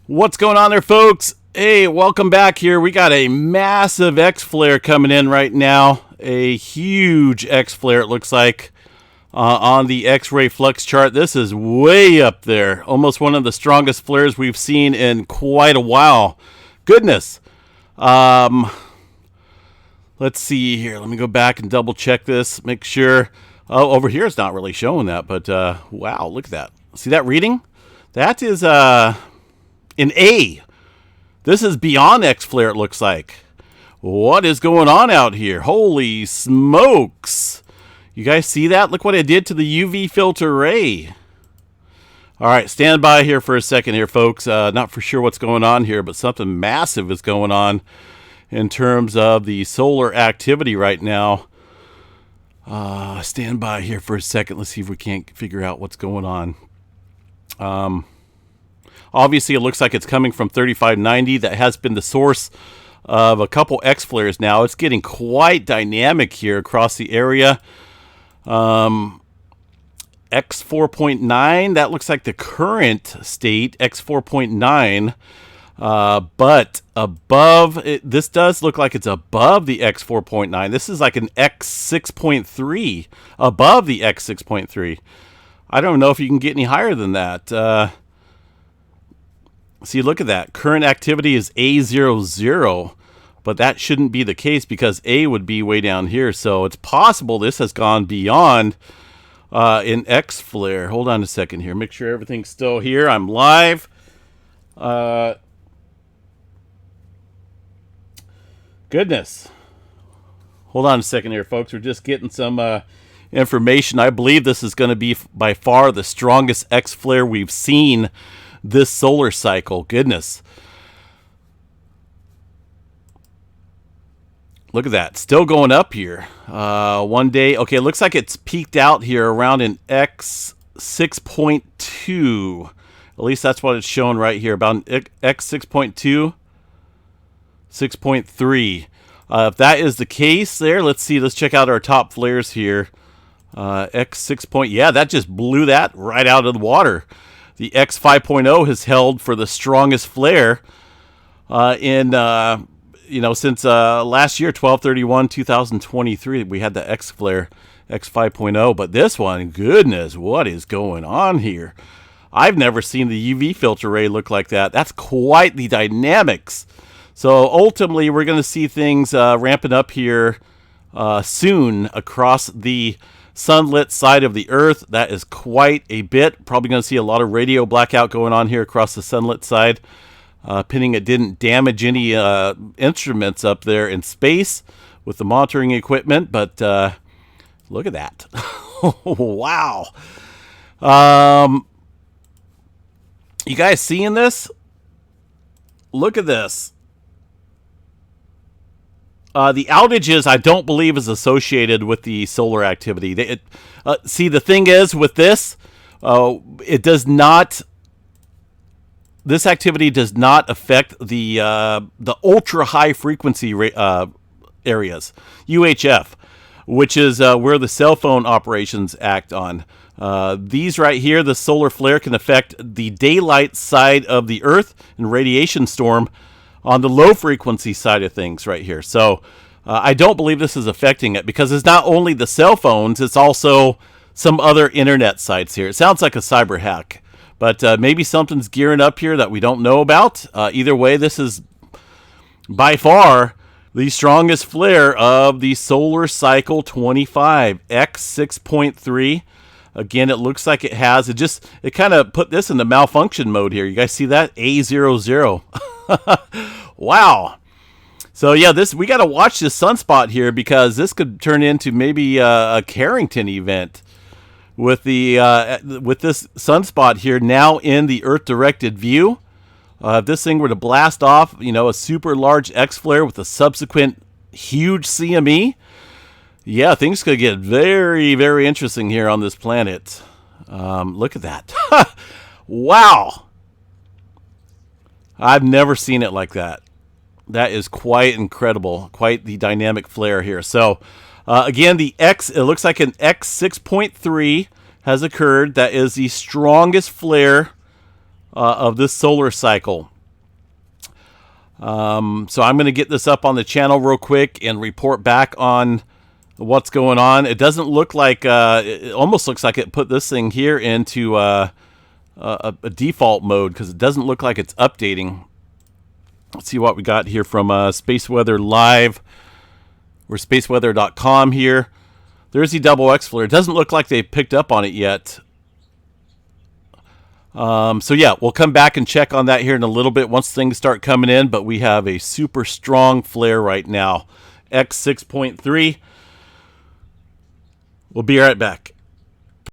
What's going on there, folks? Hey, welcome back here. We got a massive X flare coming in right now. A huge X flare, it looks like, on the X-ray flux chart. This is way up there. Almost one of the strongest flares we've seen in quite a while. Goodness. Let's see here. Let me go back and double check this. Make sure. Oh, over here it's not really showing that, but wow, look at that. See that reading? That is an A. This is beyond X flare, it looks like. What is going on out here? Holy smokes. You guys see that? Look what I did to the UV filter array. All right, stand by here for a second here, folks. Not for sure what's going on here, but something massive is going on in terms of the solar activity right now. Stand by here for a second. Let's see if we can't figure out what's going on. Obviously, it looks like it's coming from 3590. That has been the source of a couple X flares now. It's getting quite dynamic here across the area. X4.9, that looks like the current state, X4.9. But above, this does look like it's above the X4.9. This is like an X6.3, above the X6.3. I don't know if you can get any higher than that. See, look at that. Current activity is A00, but that shouldn't be the case because A would be way down here. So it's possible this has gone beyond an X flare. Hold on a second here. Make sure everything's still here. I'm live. Goodness. Hold on a second here, folks. We're just getting some information. I believe this is going to be by far the strongest X flare we've seen this solar cycle. Goodness. Look at that. Still going up here. One day. Okay, it looks like it's peaked out here around an X6.2. At least that's what it's showing right here. About an X6.2, 6.3. If that is the case there, let's see. Let's check out our top flares here. X6. Yeah, that just blew that right out of the water. The X5.0 has held for the strongest flare since last year, 12/31/2023. We had the X flare, X5.0, but this one, goodness, what is going on here? I've never seen the UV filter array look like that. That's quite the dynamics. So ultimately, we're going to see things ramping up here soon across the sunlit side of the Earth. That is quite a bit. Probably going to see a lot of radio blackout going on here across the sunlit side. Pending it didn't damage any instruments up there in space with the monitoring equipment. But look at that. Wow. You guys seeing this? Look at this. The outages, I don't believe, is associated with the solar activity. See, the thing is with this, it does not. This activity does not affect the ultra high frequency areas, UHF, which is where the cell phone operations act on. These right here, the solar flare can affect the daylight side of the Earth and radiation storm on the low frequency side of things right here. So I don't believe this is affecting it because it's not only the cell phones, it's also some other internet sites here. It sounds like a cyber hack, but maybe something's gearing up here that we don't know about. Either way, this is by far the strongest flare of the solar cycle 25, X6.3. Again, it looks like it has, it kind of put this in the malfunction mode here. You guys see that? A00. Wow. So yeah, we got to watch this sunspot here because this could turn into maybe a Carrington event with this sunspot here now in the Earth-directed view. If this thing were to blast off, a super large X flare with a subsequent huge CME, yeah, things could get very, very interesting here on this planet. Look at that. Wow. I've never seen it like that. That is quite incredible. Quite the dynamic flare here. So, again, it looks like an X6.3 has occurred. That is the strongest flare of this solar cycle. So I'm going to get this up on the channel real quick and report back on what's going on. It doesn't look like, it almost looks like it put this thing here into a default mode because it doesn't look like it's updating. Let's see what we got here from Space Weather Live. We're spaceweather.com here. There's the double X flare. It doesn't look like they picked up on it yet. So yeah, we'll come back and check on that here in a little bit once things start coming in, but we have a super strong flare right now. X6.3. We'll be right back.